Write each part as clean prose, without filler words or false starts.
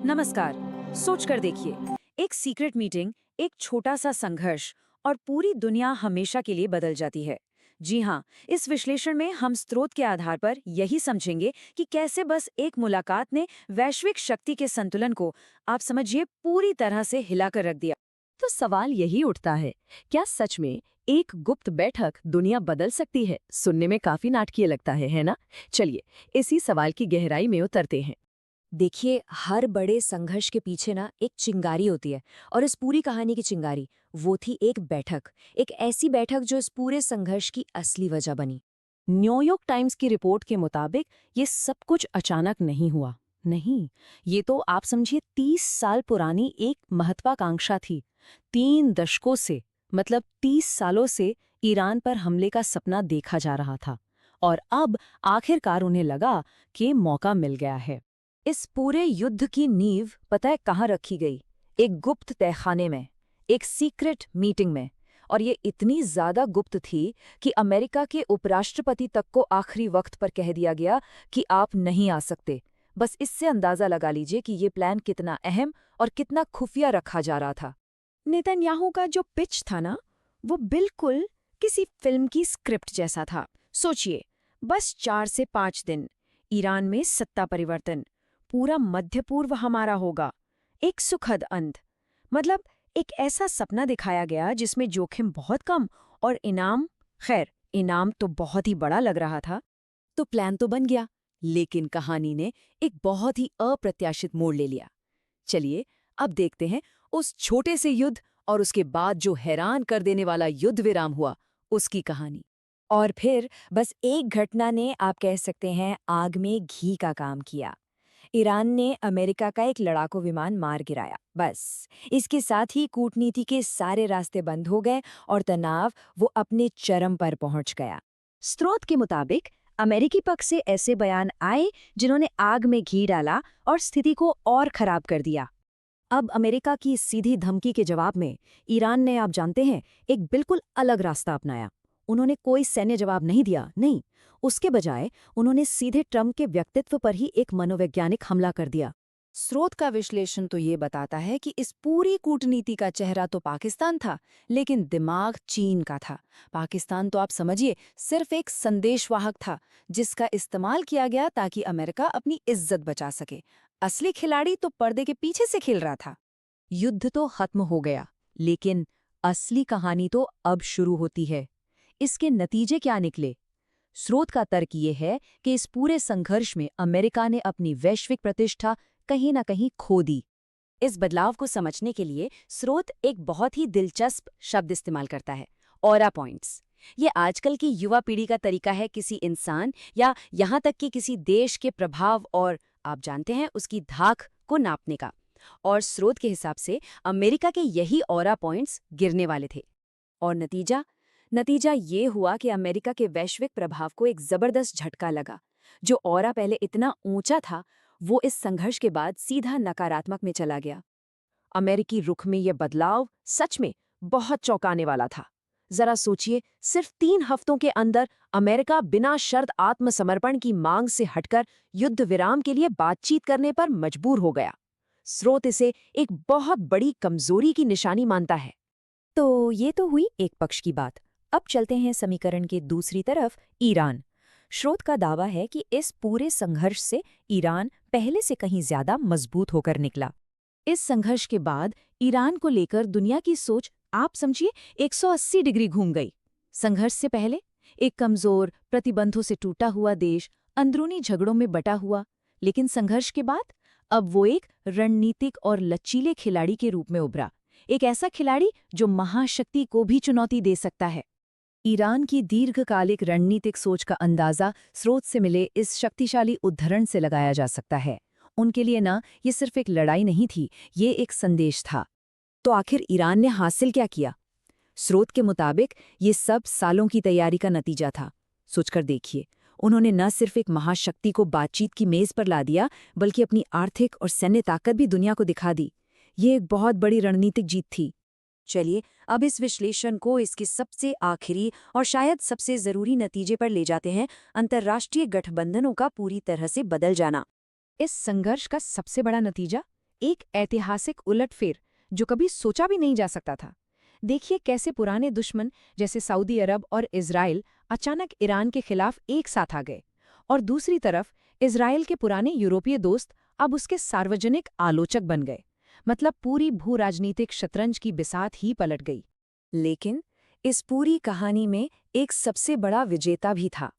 नमस्कार। सोच कर देखिए, एक सीक्रेट मीटिंग, एक छोटा सा संघर्ष और पूरी दुनिया हमेशा के लिए बदल जाती है। जी हाँ, इस विश्लेषण में हम स्रोत के आधार पर यही समझेंगे कि कैसे बस एक मुलाकात ने वैश्विक शक्ति के संतुलन को, आप समझिए, पूरी तरह से हिलाकर रख दिया। तो सवाल यही उठता है, क्या सच में एक गुप्त बैठक दुनिया बदल सकती है? सुनने में काफी नाटकीय लगता है ना? चलिए, इसी सवाल की गहराई में उतरते हैं। देखिए, हर बड़े संघर्ष के पीछे ना एक चिंगारी होती है। और इस पूरी कहानी की चिंगारी वो थी एक बैठक, एक ऐसी बैठक जो इस पूरे संघर्ष की असली वजह बनी। न्यूयॉर्क टाइम्स की रिपोर्ट के मुताबिक ये सब कुछ अचानक नहीं हुआ। नहीं, ये तो आप समझिए 30 साल पुरानी एक महत्वाकांक्षा थी। 3 दशकों से, मतलब 30 सालों से ईरान पर हमले का सपना देखा जा रहा था। और अब आखिरकार उन्हें लगा कि मौका मिल गया है। इस पूरे युद्ध की नींव पता है कहाँ रखी गई? एक गुप्त तहखाने में, एक सीक्रेट मीटिंग में। और ये इतनी ज्यादा गुप्त थी कि अमेरिका के उपराष्ट्रपति तक को आखिरी वक्त पर कह दिया गया कि आप नहीं आ सकते। बस इससे अंदाजा लगा लीजिए कि ये प्लान कितना अहम और कितना खुफिया रखा जा रहा था। नेतन्याहू का जो पिच था ना, वो बिल्कुल किसी फिल्म की स्क्रिप्ट जैसा था। सोचिए, बस 4 से 5 दिन, ईरान में सत्ता परिवर्तन, पूरा मध्य पूर्व हमारा होगा, एक सुखद अंत। मतलब एक ऐसा सपना दिखाया गया जिसमें जोखिम बहुत कम और इनाम, खैर इनाम तो बहुत ही बड़ा लग रहा था। तो प्लान तो बन गया, लेकिन कहानी ने एक बहुत ही अप्रत्याशित मोड़ ले लिया। चलिए, अब देखते हैं उस छोटे से युद्ध और उसके बाद जो हैरान कर देने वाला युद्ध विराम हुआ, उसकी कहानी। और फिर बस एक घटना ने, आप कह सकते हैं, आग में घी का काम किया। ईरान ने अमेरिका का एक लड़ाकू विमान मार गिराया। बस इसके साथ ही कूटनीति के सारे रास्ते बंद हो गए और तनाव वो अपने चरम पर पहुंच गया। स्रोत के मुताबिक अमेरिकी पक्ष से ऐसे बयान आए जिन्होंने आग में घी डाला और स्थिति को और खराब कर दिया। अब अमेरिका की सीधी धमकी के जवाब में ईरान ने, आप जानते हैं, एक बिल्कुल अलग रास्ता अपनाया। उन्होंने कोई सैन्य जवाब नहीं दिया, नहीं। उसके बजाय उन्होंने सीधे ट्रंप के व्यक्तित्व पर ही एक मनोवैज्ञानिक हमला कर दिया। स्रोत का विश्लेषण तो ये बताता है कि इस पूरी कूटनीति का चेहरा तो पाकिस्तान था, लेकिन दिमाग चीन का था। पाकिस्तान तो आप समझिए सिर्फ एक संदेशवाहक था, जिसका इस्तेमाल किया गया ताकि अमेरिका अपनी इज्जत बचा सके। असली खिलाड़ी तो पर्दे के पीछे से खेल रहा था। युद्ध तो खत्म हो गया, लेकिन असली कहानी तो अब शुरू होती है। इसके नतीजे क्या निकले? स्रोत का तर्क ये है कि इस पूरे संघर्ष में अमेरिका ने अपनी वैश्विक प्रतिष्ठा कहीं न कहीं खो दी। इस बदलाव को समझने के लिए स्रोत एक बहुत ही दिलचस्प शब्द इस्तेमाल करता है, ऑरा पॉइंट्स। ये आजकल की युवा पीढ़ी का तरीका है किसी इंसान या यहाँ तक कि किसी देश के प्रभाव और, आप जानते हैं, उसकी धाक को नापने का। और स्रोत के हिसाब से अमेरिका के यही ऑरा पॉइंट्स गिरने वाले थे। और नतीजा ये हुआ कि अमेरिका के वैश्विक प्रभाव को एक जबरदस्त झटका लगा। जो ऑरा पहले इतना ऊंचा था, वो इस संघर्ष के बाद सीधा नकारात्मक में चला गया। अमेरिकी रुख में यह बदलाव सच में बहुत चौंकाने वाला था। जरा सोचिए, सिर्फ 3 हफ्तों के अंदर अमेरिका बिना शर्त आत्मसमर्पण की मांग से हटकर युद्ध विराम के लिए बातचीत करने पर मजबूर हो गया। स्रोत इसे एक बहुत बड़ी कमजोरी की निशानी मानता है। तो ये तो हुई एक पक्ष की बात। अब चलते हैं समीकरण के दूसरी तरफ, ईरान। स्रोत का दावा है कि इस पूरे संघर्ष से ईरान पहले से कहीं ज्यादा मजबूत होकर निकला। इस संघर्ष के बाद ईरान को लेकर दुनिया की सोच, आप समझिए, 180 डिग्री घूम गई। संघर्ष से पहले एक कमजोर, प्रतिबंधों से टूटा हुआ देश, अंदरूनी झगड़ों में बटा हुआ। लेकिन संघर्ष के बाद अब वो एक रणनीतिक और लचीले खिलाड़ी के रूप में उभरा। एक ऐसा खिलाड़ी जो महाशक्ति को भी चुनौती दे सकता है। ईरान की दीर्घकालिक रणनीतिक सोच का अंदाजा स्रोत से मिले इस शक्तिशाली उद्धरण से लगाया जा सकता है। उनके लिए ना, ये सिर्फ एक लड़ाई नहीं थी, ये एक संदेश था। तो आखिर ईरान ने हासिल क्या किया? स्रोत के मुताबिक ये सब सालों की तैयारी का नतीजा था। सोचकर देखिए, उन्होंने न सिर्फ एक महाशक्ति को बातचीत की मेज पर ला दिया, बल्कि अपनी आर्थिक और सैन्य ताकत भी दुनिया को दिखा दी। ये एक बहुत बड़ी रणनीतिक जीत थी। चलिए, अब इस विश्लेषण को इसके सबसे आखिरी और शायद सबसे जरूरी नतीजे पर ले जाते हैं, अंतर्राष्ट्रीय गठबंधनों का पूरी तरह से बदल जाना। इस संघर्ष का सबसे बड़ा नतीजा एक ऐतिहासिक उलटफेर जो कभी सोचा भी नहीं जा सकता था। देखिए कैसे पुराने दुश्मन जैसे सऊदी अरब और इजराइल अचानक ईरान के खिलाफ एक साथ आ गए, और दूसरी तरफ इजराइल के पुराने यूरोपीय दोस्त अब उसके सार्वजनिक आलोचक बन गए। मतलब पूरी भू राजनीतिक शतरंज की बिसात ही पलट गई। लेकिन इस पूरी कहानी में एक सबसे बड़ा विजेता भी था,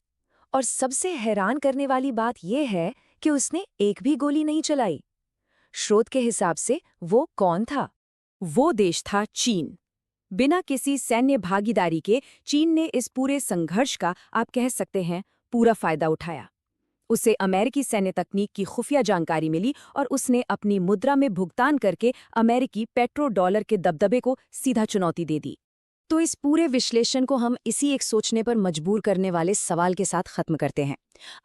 और सबसे हैरान करने वाली बात यह है कि उसने एक भी गोली नहीं चलाई। स्रोत के हिसाब से वो कौन था? वो देश था चीन। बिना किसी सैन्य भागीदारी के चीन ने इस पूरे संघर्ष का, आप कह सकते हैं, पूरा फायदा उठाया। उसे अमेरिकी सैन्य तकनीक की खुफिया जानकारी मिली और उसने अपनी मुद्रा में भुगतान करके अमेरिकी पेट्रो डॉलर के दबदबे को सीधा चुनौती दे दी। तो इस पूरे विश्लेषण को हम इसी एक सोचने पर मजबूर करने वाले सवाल के साथ खत्म करते हैं।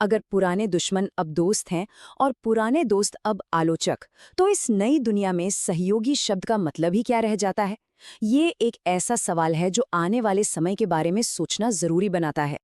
अगर पुराने दुश्मन अब दोस्त हैं और पुराने दोस्त अब आलोचक, तो इस नई दुनिया में सहयोगी शब्द का मतलब ही क्या रह जाता है? ये एक ऐसा सवाल है जो आने वाले समय के बारे में सोचना जरूरी बनाता है।